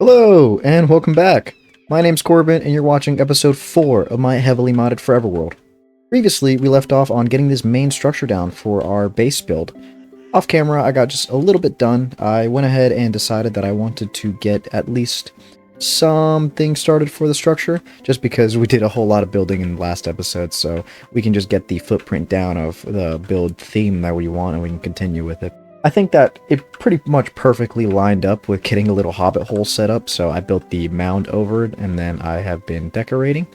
Hello, and welcome back. My name's Corbin, and you're watching episode 4 of my heavily modded Forever World. Previously, we left off on getting this main structure down for our base build. Off camera, I got just a little bit done. I went ahead and decided that I wanted to get at least something started for the structure, just because we did a whole lot of building in the last episode, so we can just get the footprint down of the build theme that we want, and we can continue with it. I think that it pretty much perfectly lined up with getting a little hobbit hole set up, so I built the mound over it, and then I have been decorating.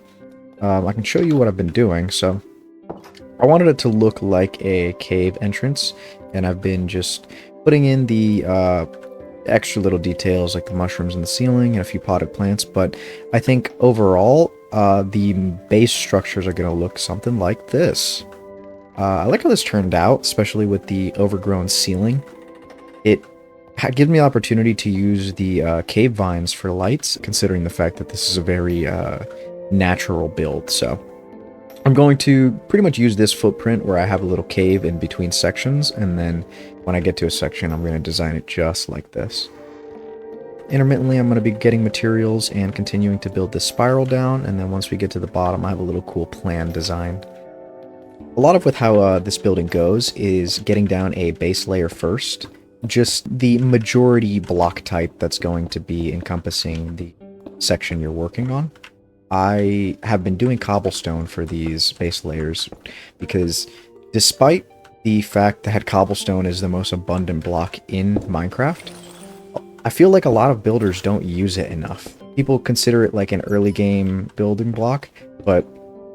I can show you what I've been doing. So I wanted it to look like a cave entrance, and I've been just putting in the extra little details like the mushrooms in the ceiling and a few potted plants, but I think overall the base structures are going to look something like this. I like how this turned out, especially with the overgrown ceiling. It gives me the opportunity to use the cave vines for lights, considering the fact that this is a very natural build. So I'm going to pretty much use this footprint where I have a little cave in between sections, and then when I get to a section, I'm going to design it just like this. Intermittently, I'm going to be getting materials and continuing to build this spiral down, and then once we get to the bottom, I have a little cool plan designed. A lot of with how this building goes is getting down a base layer first, just the majority block type that's going to be encompassing the section you're working on. I have been doing cobblestone for these base layers because despite the fact that cobblestone is the most abundant block in Minecraft, I feel like a lot of builders don't use it enough. People consider it like an early game building block, but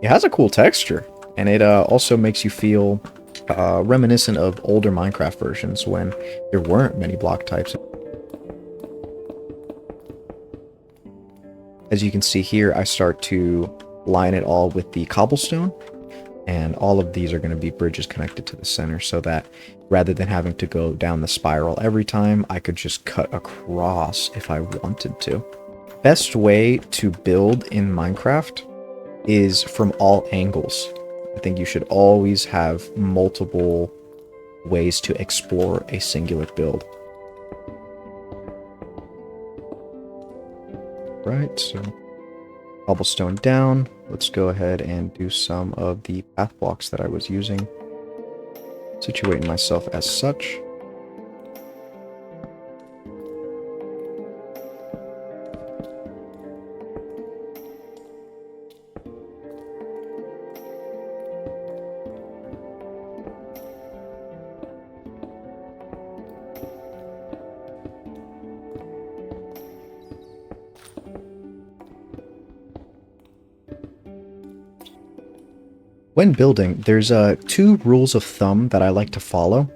it has a cool texture. And it also makes you feel reminiscent of older Minecraft versions when there weren't many block types. As you can see here, I start to line it all with the cobblestone. And all of these are going to be bridges connected to the center, so that rather than having to go down the spiral every time, I could just cut across if I wanted to. Best way to build in Minecraft is from all angles. I think you should always have multiple ways to explore a singular build. Right, so cobblestone down. Let's go ahead and do some of the path blocks that I was using. Situating myself as such. When building, there's two rules of thumb that I like to follow.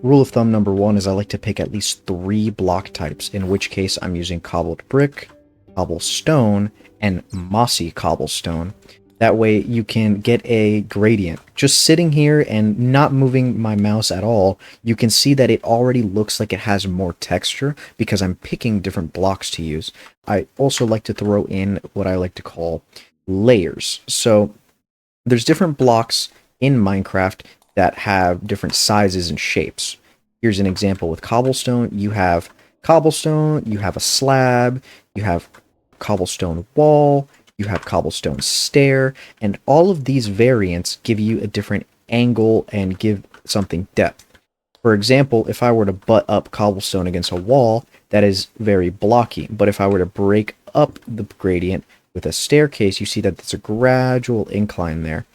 Rule of thumb number 1 is I like to pick at least 3 block types, in which case I'm using cobbled brick, cobblestone, and mossy cobblestone. That way you can get a gradient. Just sitting here and not moving my mouse at all, you can see that it already looks like it has more texture because I'm picking different blocks to use. I also like to throw in what I like to call layers. So there's different blocks in Minecraft that have different sizes and shapes. Here's an example with cobblestone. You have cobblestone, you have a slab, you have cobblestone wall, you have cobblestone stair, and all of these variants give you a different angle and give something depth. For example, if I were to butt up cobblestone against a wall, that is very blocky, but if I were to break up the gradient with a staircase, you see that there's a gradual incline there.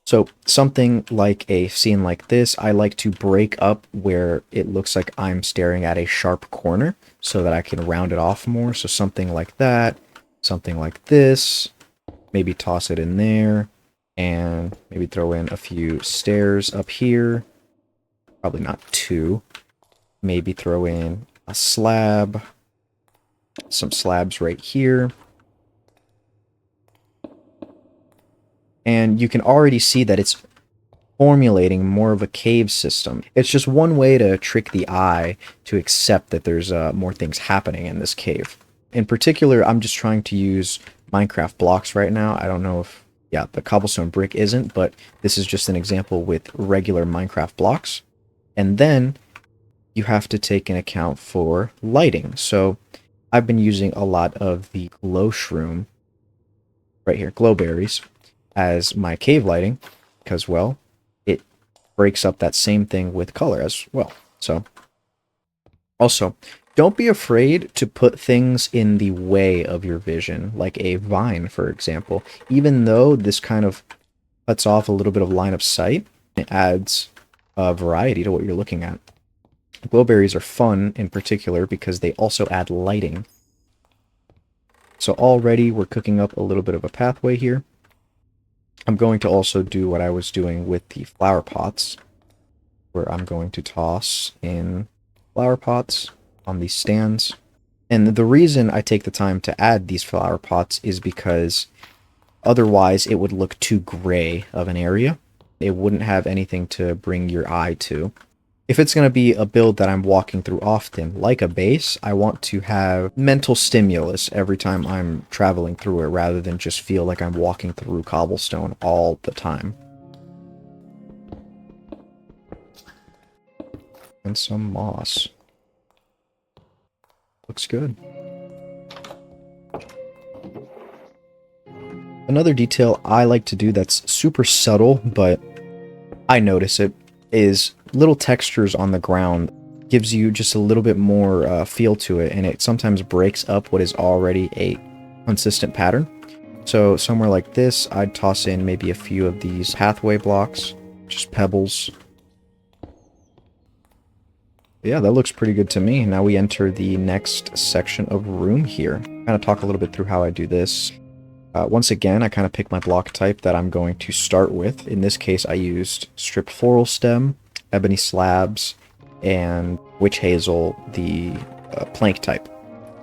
So something like a scene like this, I like to break up where it looks like I'm staring at a sharp corner so that I can round it off more. So something like that, something like this, maybe toss it in there, and maybe throw in a few stairs up here. Probably not 2. Maybe throw in a slab, some slabs right here. And you can already see that it's formulating more of a cave system. It's just one way to trick the eye to accept that there's more things happening in this cave. In particular, I'm just trying to use Minecraft blocks right now. I don't know if, yeah, the cobblestone brick isn't, but this is just an example with regular Minecraft blocks. And then you have to take into account for lighting. So I've been using a lot of the glow shroom, right here, glowberries, as my cave lighting, because, well, it breaks up that same thing with color as well. So, also, don't be afraid to put things in the way of your vision, like a vine, for example. Even though this kind of cuts off a little bit of line of sight, it adds variety to what you're looking at. Glowberries are fun in particular because they also add lighting. So already we're cooking up a little bit of a pathway here. I'm going to also do what I was doing with the flower pots, where I'm going to toss in flower pots on these stands. And the reason I take the time to add these flower pots is because otherwise it would look too gray of an area. It wouldn't have anything to bring your eye to. If it's going to be a build that I'm walking through often, like a base, I want to have mental stimulus every time I'm traveling through it, rather than just feel like I'm walking through cobblestone all the time. And some moss. Looks good. Another detail I like to do that's super subtle, but I notice it, is little textures on the ground. Gives you just a little bit more feel to it, and it sometimes breaks up what is already a consistent pattern. So somewhere like this, I'd toss in maybe a few of these pathway blocks, just pebbles. Yeah, that looks pretty good to me. Now we enter the next section of room here. Kind of talk a little bit through how I do this. Once again, I kind of pick my block type that I'm going to start with. In this case, I used stripped floral stem, ebony slabs, and witch hazel, the plank type.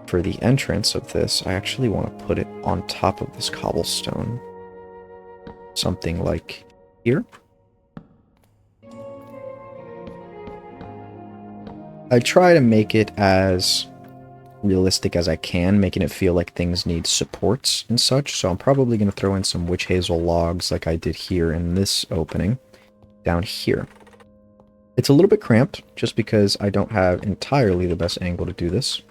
For the entrance of this, I actually want to put it on top of this cobblestone. Something like here. I try to make it as realistic as I can, making it feel like things need supports and such, so I'm probably going to throw in some witch hazel logs like I did here in this opening, down here. It's a little bit cramped, just because I don't have entirely the best angle to do this.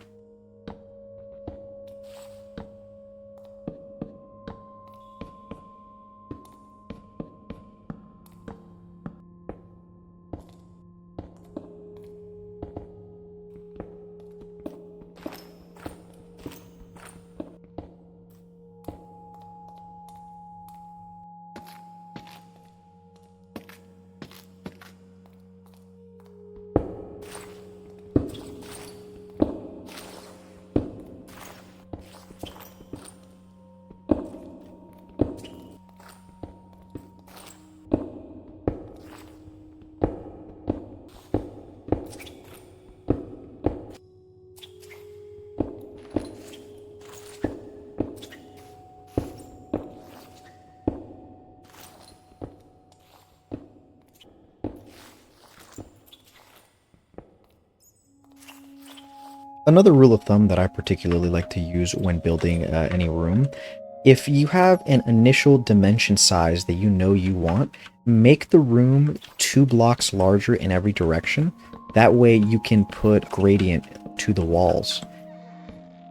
Another rule of thumb that I particularly like to use when building any room, if you have an initial dimension size that you know you want, make the room 2 blocks larger in every direction. That way you can put gradient to the walls.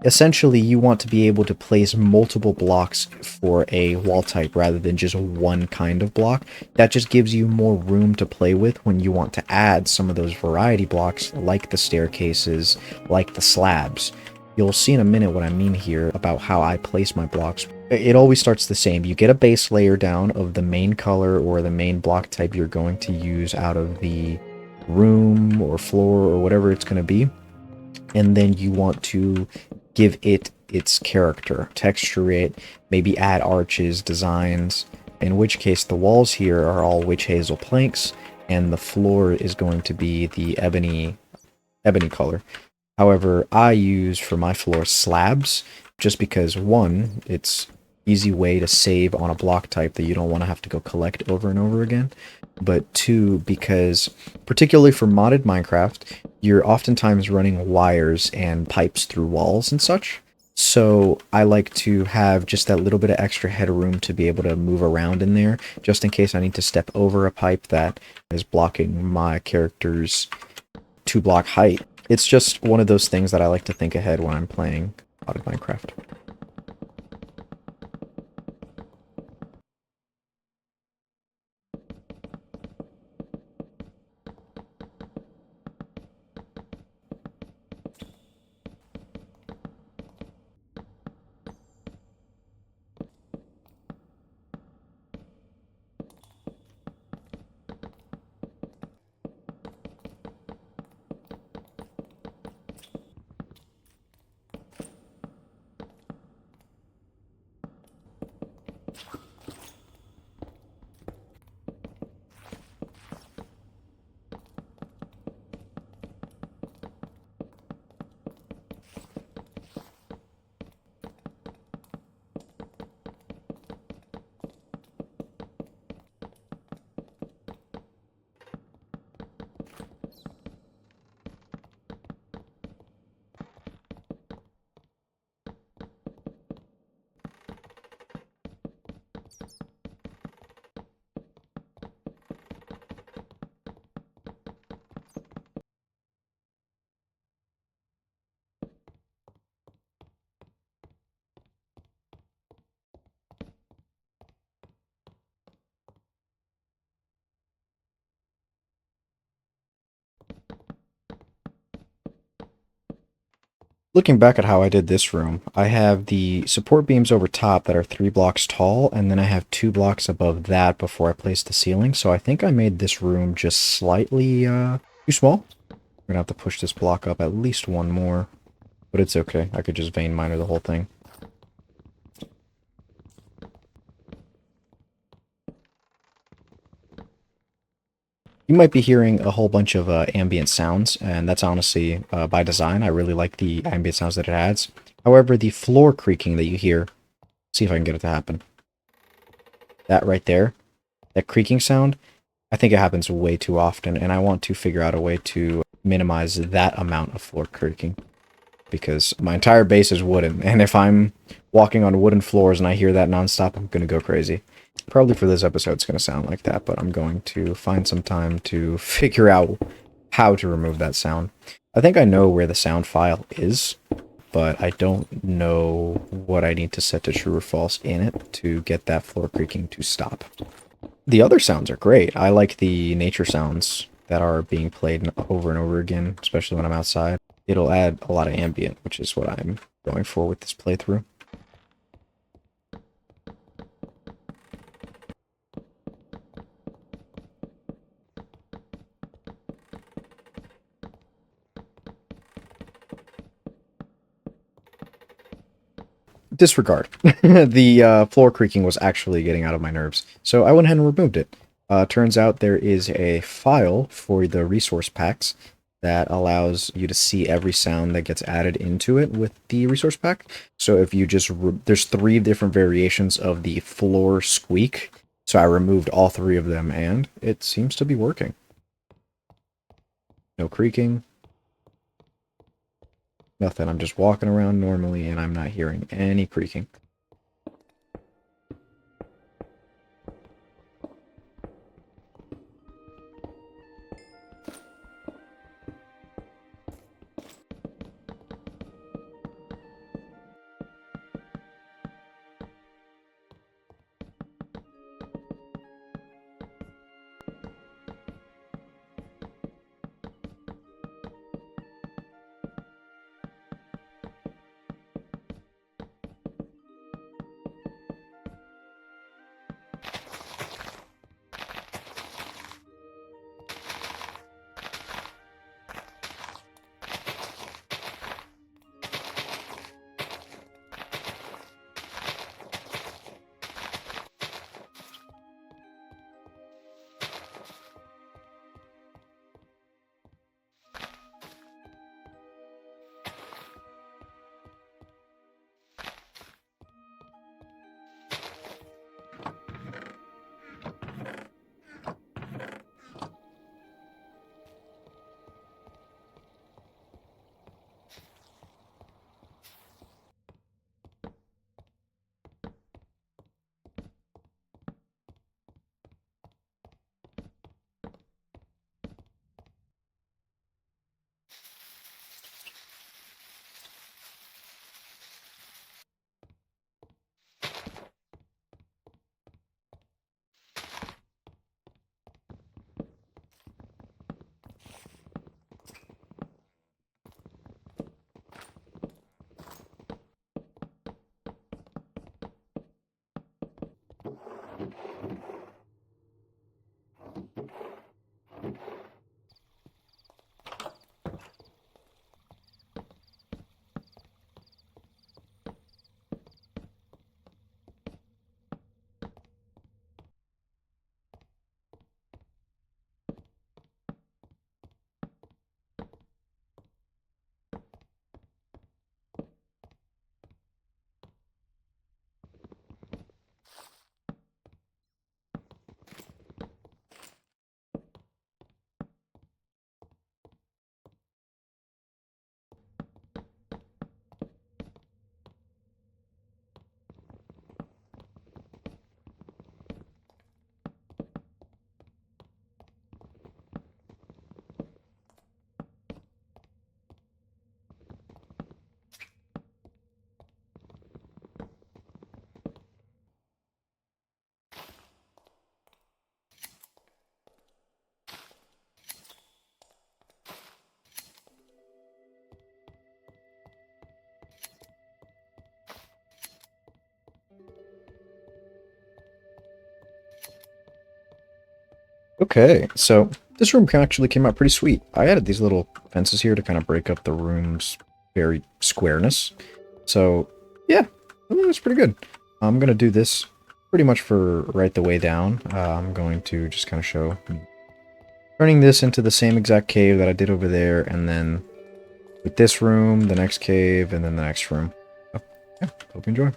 Essentially, you want to be able to place multiple blocks for a wall type rather than just one kind of block. That just gives you more room to play with when you want to add some of those variety blocks, like the staircases, like the slabs. You'll see in a minute what I mean here about how I place my blocks. It always starts the same. You get a base layer down of the main color or the main block type you're going to use out of the room or floor or whatever it's going to be. And then you want to give it its character, texture it, maybe add arches, designs, in which case the walls here are all witch hazel planks, and the floor is going to be the ebony color. However, I use for my floor slabs, just because one, it's easy way to save on a block type that you don't want to have to go collect over and over again, but two, because particularly for modded Minecraft, you're oftentimes running wires and pipes through walls and such. So I like to have just that little bit of extra headroom to be able to move around in there, just in case I need to step over a pipe that is blocking my character's 2-block height. It's just one of those things that I like to think ahead when I'm playing modded Minecraft. Looking back at how I did this room, I have the support beams over top that are 3 blocks tall, and then I have 2 blocks above that before I place the ceiling, so I think I made this room just slightly too small. I'm gonna have to push this block up at least one more, but it's okay. I could just vein miner the whole thing. You might be hearing a whole bunch of ambient sounds, and that's honestly by design. I really like the ambient sounds that it adds. However, the floor creaking that you hear, see if I can get it to happen. That right there, that creaking sound, I think it happens way too often, and I want to figure out a way to minimize that amount of floor creaking. Because my entire base is wooden, and if I'm walking on wooden floors and I hear that nonstop, I'm gonna go crazy. Probably for this episode it's gonna sound like that, but I'm going to find some time to figure out how to remove that sound. I think I know where the sound file is, but I don't know what I need to set to true or false in it to get that floor creaking to stop. The other sounds are great. I like the nature sounds that are being played over and over again, especially when I'm outside. It'll add a lot of ambient, which is what I'm going for with this playthrough. Disregard. The floor creaking was actually getting out of my nerves, so I went ahead and removed it. Turns out there is a file for the resource packs that allows you to see every sound that gets added into it with the resource pack. So if you just, there's 3 different variations of the floor squeak, so I removed all 3 of them, and it seems to be working. No creaking. Nothing. I'm just walking around normally, and I'm not hearing any creaking. Okay, so this room actually came out pretty sweet. I added these little fences here to kind of break up the room's very squareness. So, yeah, I think that's pretty good. I'm going to do this pretty much for right the way down. I'm going to just kind of show turning this into the same exact cave that I did over there, and then with this room, the next cave, and then the next room. So, yeah, hope you enjoy.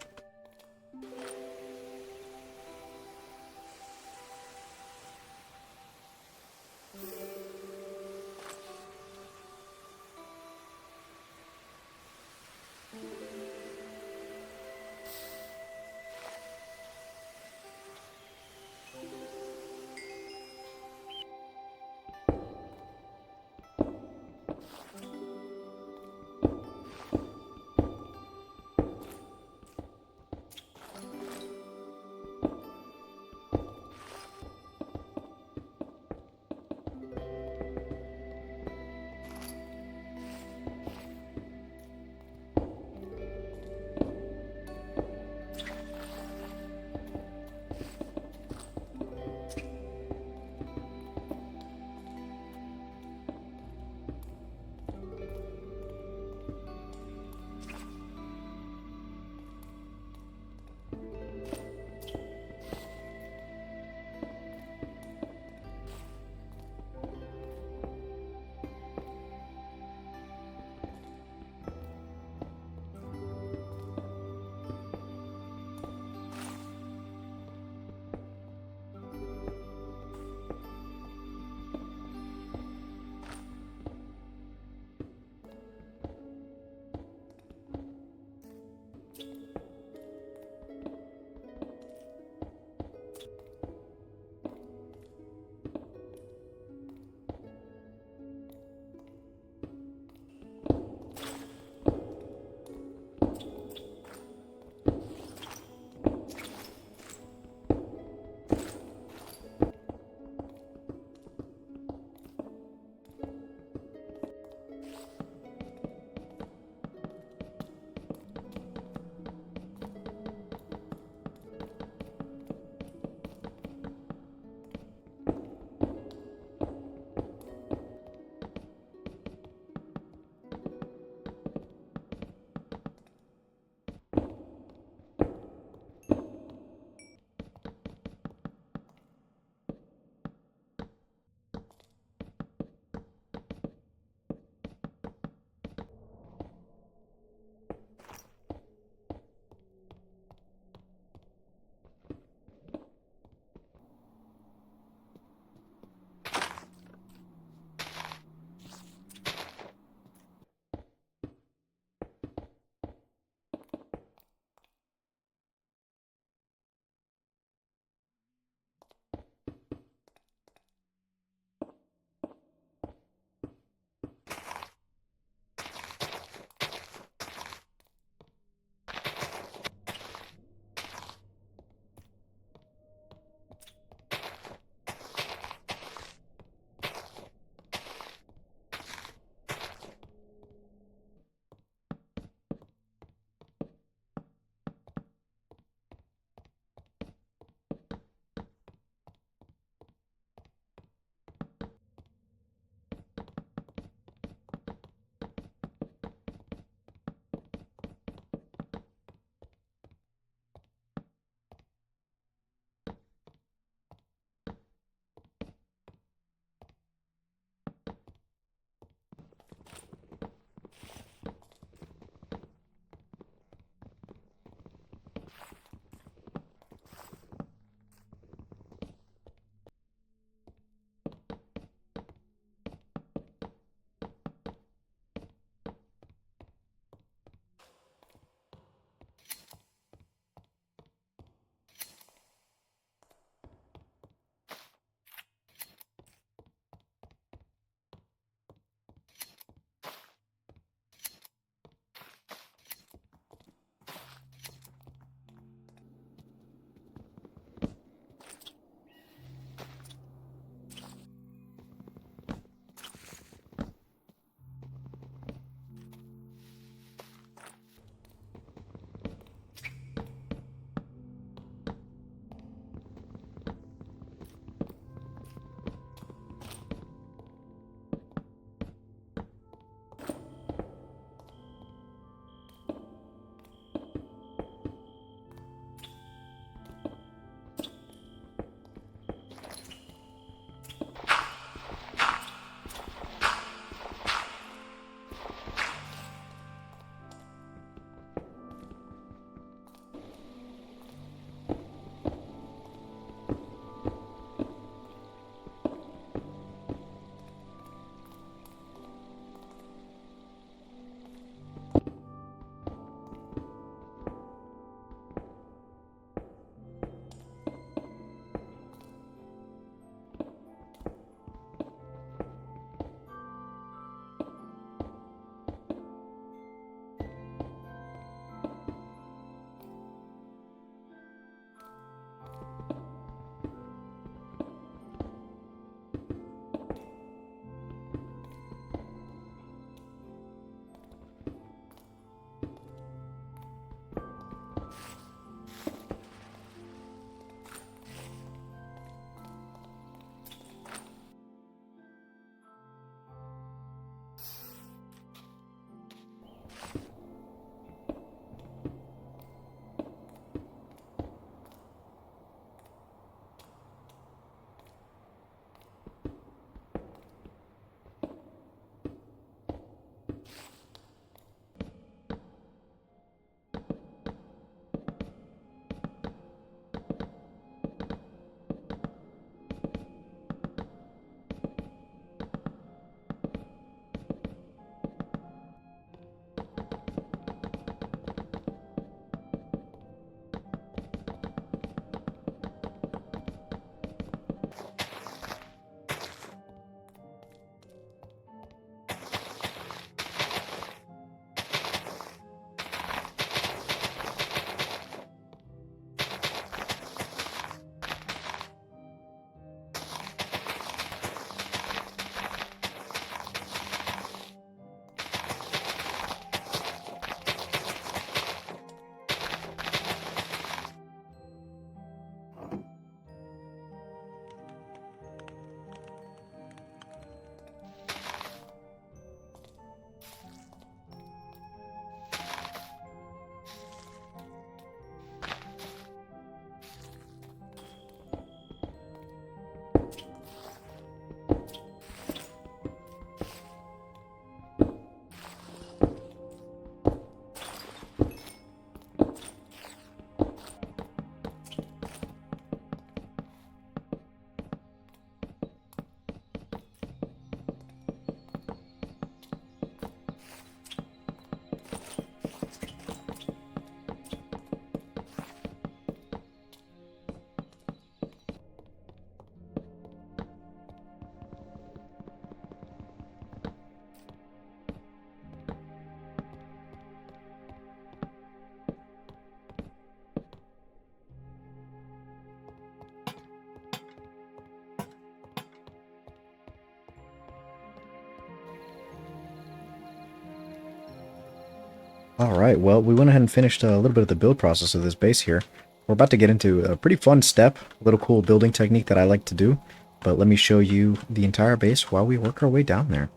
Alright, well, we went ahead and finished a little bit of the build process of this base here. We're about to get into a pretty fun step, a little cool building technique that I like to do. But let me show you the entire base while we work our way down there.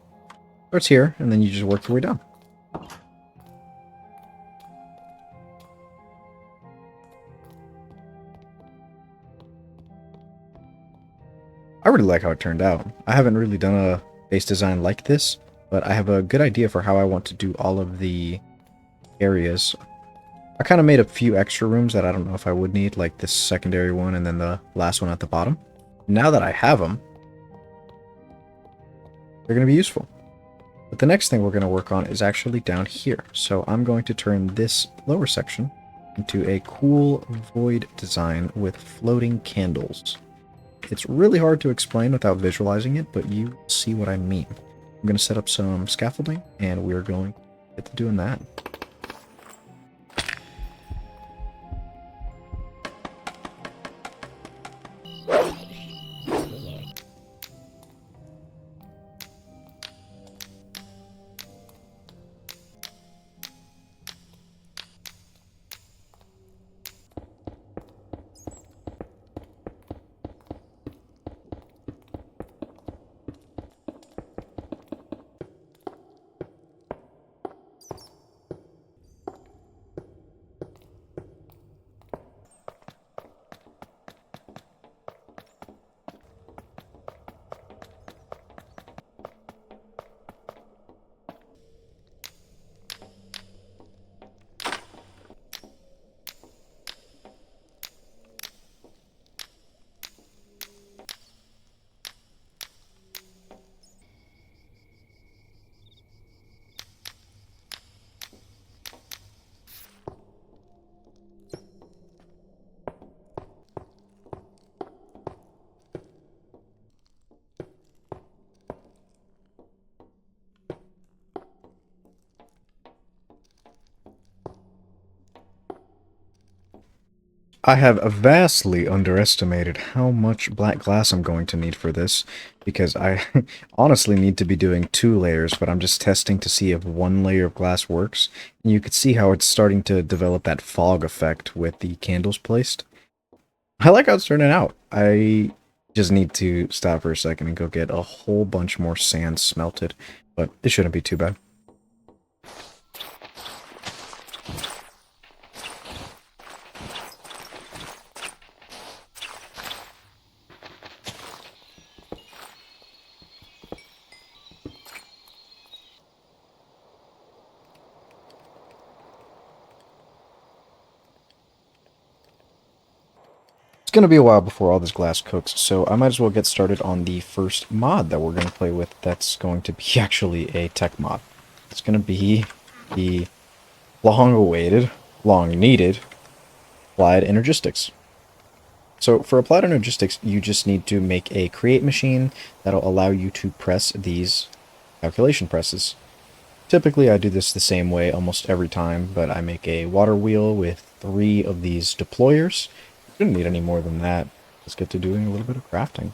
Starts here, and then you just work your way down. I really like how it turned out. I haven't really done a base design like this, but I have a good idea for how I want to do all of the areas. I kind of made a few extra rooms that I don't know if I would need, like this secondary one and then the last one at the bottom. Now that I have them, they're going to be useful. But the next thing we're going to work on is actually down here. So I'm going to turn this lower section into a cool void design with floating candles. It's really hard to explain without visualizing it, but you see what I mean. I'm going to set up some scaffolding, and we're going to get to doing that. I have vastly underestimated how much black glass I'm going to need for this, because I honestly need to be doing 2 layers, but I'm just testing to see if 1 layer of glass works. And you can see how it's starting to develop that fog effect with the candles placed. I like how it's turning out. I just need to stop for a second and go get a whole bunch more sand smelted, but it shouldn't be too bad. It's going to be a while before all this glass cooks, so I might as well get started on the first mod that we're going to play with that's going to be actually a tech mod. It's going to be the long-awaited, long-needed Applied Energistics. So for Applied Energistics, you just need to make a create machine that'll allow you to press these calculation presses. Typically, I do this the same way almost every time, but I make a water wheel with 3 of these deployers. Shouldn't need any more than that. Let's get to doing a little bit of crafting.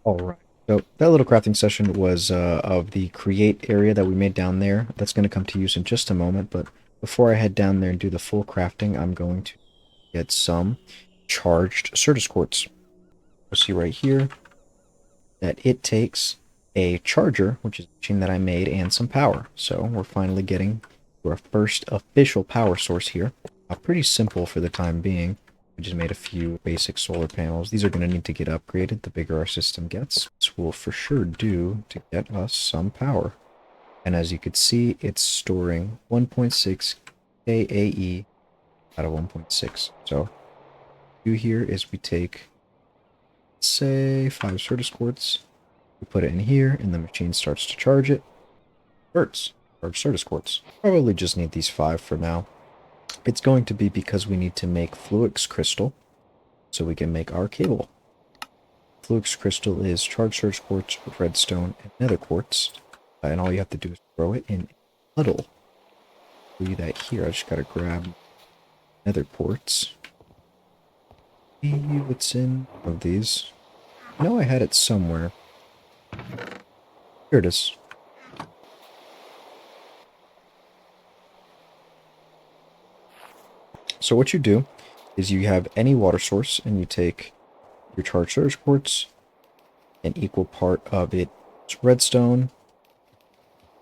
Alright, so that little crafting session was of the create area that we made down there. That's going to come to use in just a moment, but before I head down there and do the full crafting, I'm going to get some charged Certus quartz. You'll see right here that it takes a charger, which is a machine that I made, and some power. So we're finally getting to our first official power source here. Pretty simple for the time being. We just made a few basic solar panels. These are going to need to get upgraded the bigger our system gets. This will for sure do to get us some power. And as you can see, it's storing 1.6 KAE out of 1.6. So what we do here is we take, say, 5 Certus quartz. We put it in here, and the machine starts to charge it. Charge Certus quartz. Probably just need these 5 for now. It's going to be because we need to make Fluix crystal, so we can make our cable. Fluix crystal is charged Certus quartz, redstone, and nether quartz, and all you have to do is throw it in a puddle. I'll do that here. I just gotta grab nether quartz. See what's in of these. I know I had it somewhere. Here it is. So what you do is you have any water source and you take your charged Certus quartz, an equal part of its redstone,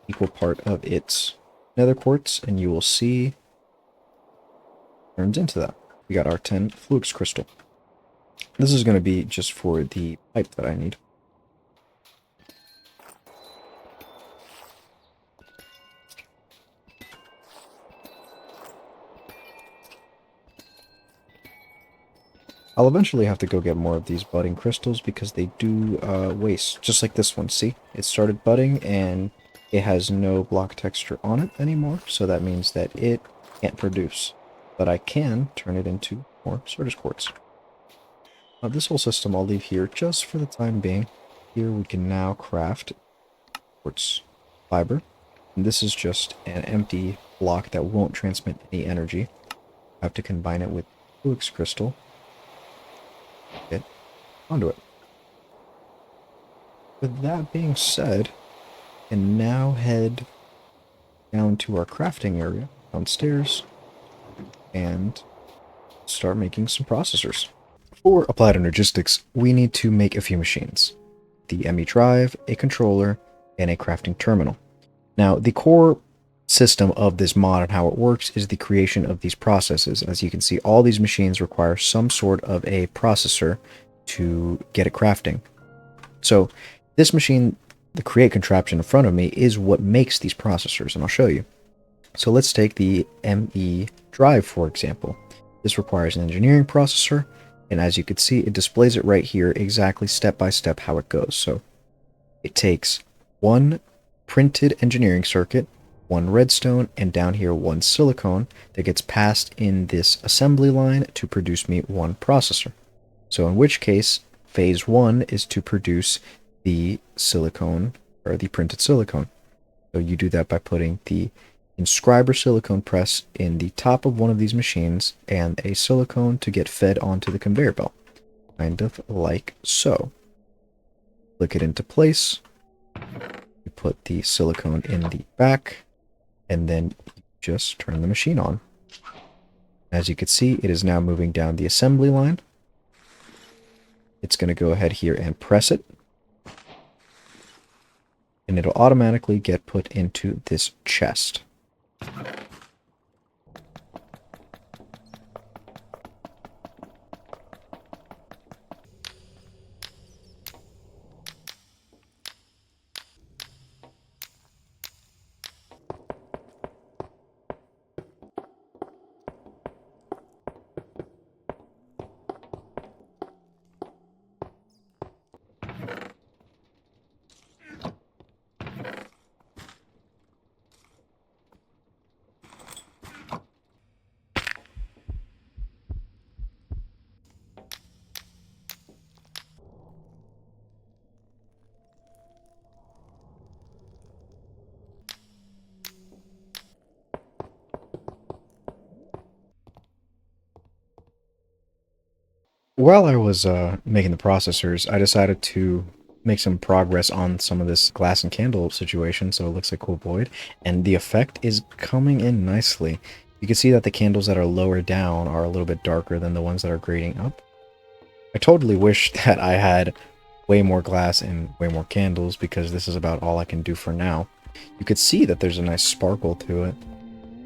equal part of its nether quartz, and you will see turns into that. We got our 10 Fluix crystal. This is going to be just for the pipe that I need. I'll eventually have to go get more of these budding crystals because they do waste, just like this one. See, it started budding and it has no block texture on it anymore, so that means that it can't produce. But I can turn it into more Certus quartz. This whole system I'll leave here just for the time being. Here we can now craft quartz fiber. And this is just an empty block that won't transmit any energy. I have to combine it with Fluix crystal. Get onto it. With that being said, I can now head down to our crafting area downstairs and start making some processors. For Applied Energistics, we need to make a few machines. The ME drive, a controller, and a crafting terminal. Now, the core system of this mod and how it works is the creation of these processes. As you can see, all these machines require some sort of a processor to get it crafting. So this machine, the create contraption in front of me, is what makes these processors, and I'll show you. So let's take the ME drive, for example. This requires an engineering processor, and as you can see, it displays it right here exactly step by step how it goes. So it takes one printed engineering circuit, one redstone, and down here one silicone that gets passed in this assembly line to produce me one processor. So in which case, phase 1 is to produce the silicone, or the printed silicone. So you do that by putting the inscriber silicone press in the top of one of these machines and a silicone to get fed onto the conveyor belt. Kind of like so. Click it into place. You put the silicone in the back, and then you just turn the machine on. As you can see, it is now moving down the assembly line. It's going to go ahead here and press it, and it'll automatically get put into this chest. While I was making the processors, I decided to make some progress on some of this glass and candle situation, so it looks like cool void, and the effect is coming in nicely. You can see that the candles that are lower down are a little bit darker than the ones that are grading up. I totally wish that I had way more glass and way more candles, because this is about all I can do for now. You could see that there's a nice sparkle to it.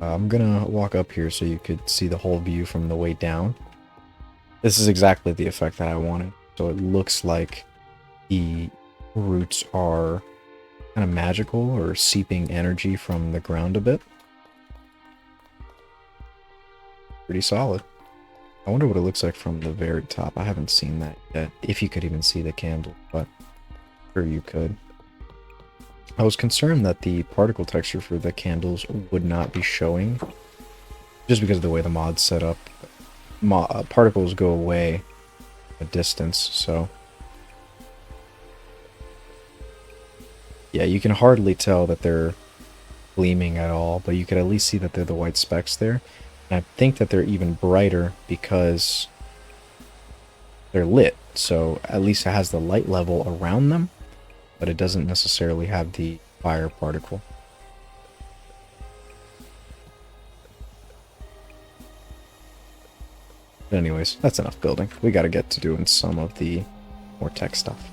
I'm gonna walk up here so you could see the whole view from the way down. This is exactly the effect that I wanted. So it looks like the roots are kind of magical or seeping energy from the ground a bit. Pretty solid. I wonder what it looks like from the very top. I haven't seen that yet. If you could even see the candle, but sure you could. I was concerned that the particle texture for the candles would not be showing, just because of the way the mod's set up. Particles go away a distance, so yeah, you can hardly tell that they're gleaming at all, but you could at least see that they're the white specks there. And I think that they're even brighter because they're lit, so at least it has the light level around them, but it doesn't necessarily have the fire particle. But anyways, that's enough building. We gotta get to doing some of the more tech stuff.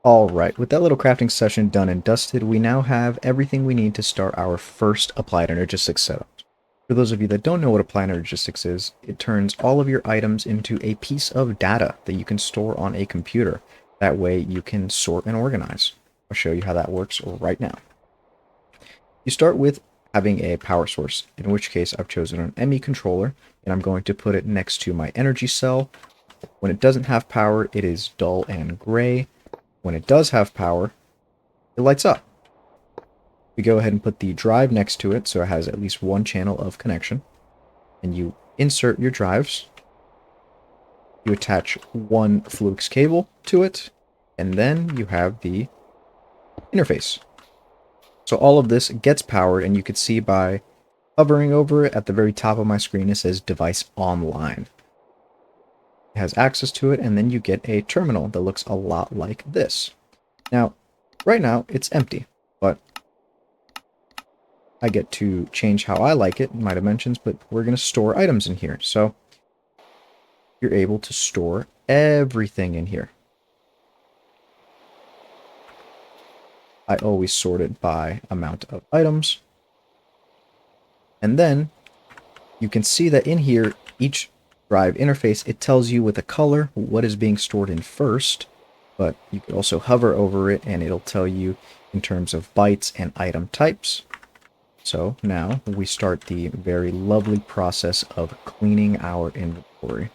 Alright, with that little crafting session done and dusted, we now have everything we need to start our first Applied Energistics setup. For those of you that don't know what Applied Energistics is, it turns all of your items into a piece of data that you can store on a computer. That way you can sort and organize. I'll show you how that works right now. You start with having a power source, in which case I've chosen an ME controller, and I'm going to put it next to my energy cell When it doesn't have power, it is dull and gray. When it does have power, it lights up. We go ahead and put the drive next to it so it has at least one channel of connection. And you insert your drives. You attach one Flux cable to it, and then you have the interface. So all of this gets powered, and you can see by hovering over it at the very top of my screen, it says device online. It has access to it, and then you get a terminal that looks a lot like this. Now, right now, it's empty, but I get to change how I like it in my dimensions, but we're going to store items in here. So you're able to store everything in here. I always sort it by amount of items. And then you can see that in here, each drive interface, it tells you with a color what is being stored in first, but you can also hover over it and it'll tell you in terms of bytes and item types. So now we start the very lovely process of cleaning our inventory.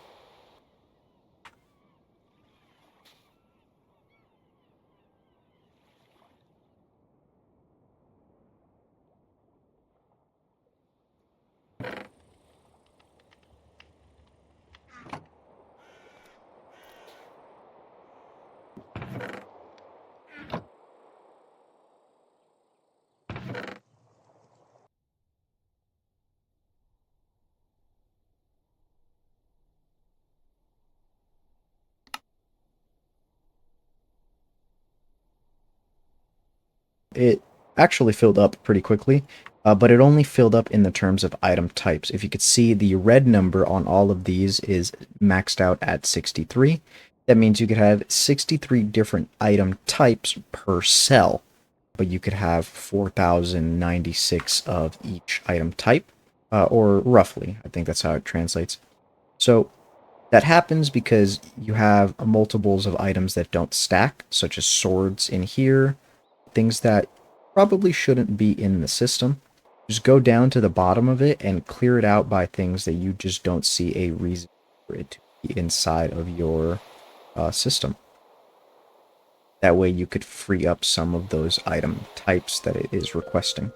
It actually filled up pretty quickly, but it only filled up in the terms of item types. If you could see, the red number on all of these is maxed out at 63. That means you could have 63 different item types per cell, but you could have 4,096 of each item type, or roughly. I think that's how it translates. So that happens because you have multiples of items that don't stack, such as swords in here, things that probably shouldn't be in the system. Just go down to the bottom of it and clear it out by things that you just don't see a reason for it to be inside of your system. That way you could free up some of those item types that it is requesting.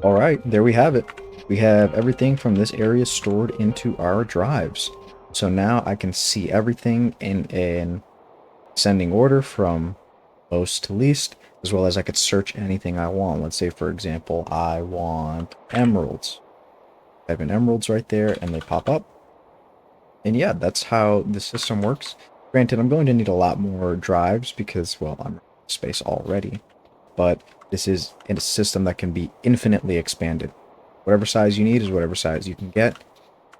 Alright, there we have it. We have everything from this area stored into our drives. So now I can see everything in an ascending order from most to least, as well as I could search anything I want. Let's say, for example, I want emeralds. I have an emeralds right there, and they pop up. And yeah, that's how the system works. Granted, I'm going to need a lot more drives because, well, I'm running out of space already. But this is a system that can be infinitely expanded. Whatever size you need is whatever size you can get.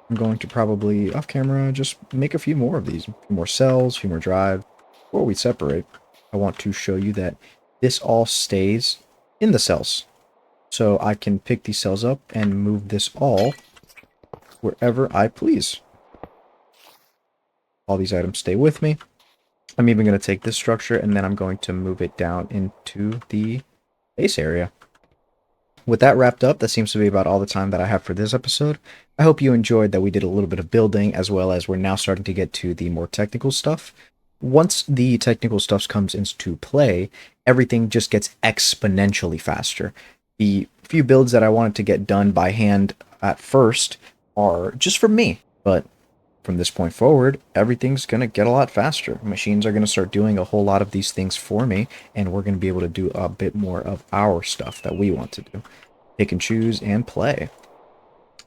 I'm going to probably, off camera, just make a few more of these. A few more cells, a few more drives. Before we separate, I want to show you that this all stays in the cells. So I can pick these cells up and move this all wherever I please. All these items stay with me. I'm even going to take this structure and then I'm going to move it down into the base area. With that wrapped up, that seems to be about all the time that I have for this episode. I hope you enjoyed that we did a little bit of building, as well as we're now starting to get to the more technical stuff. Once the technical stuff comes into play, everything just gets exponentially faster. The few builds that I wanted to get done by hand at first are just for me, but from this point forward, everything's going to get a lot faster. Machines are going to start doing a whole lot of these things for me, and we're going to be able to do a bit more of our stuff that we want to do. Pick and choose and play.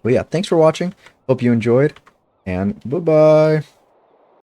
Well, yeah, thanks for watching. Hope you enjoyed, and bye-bye.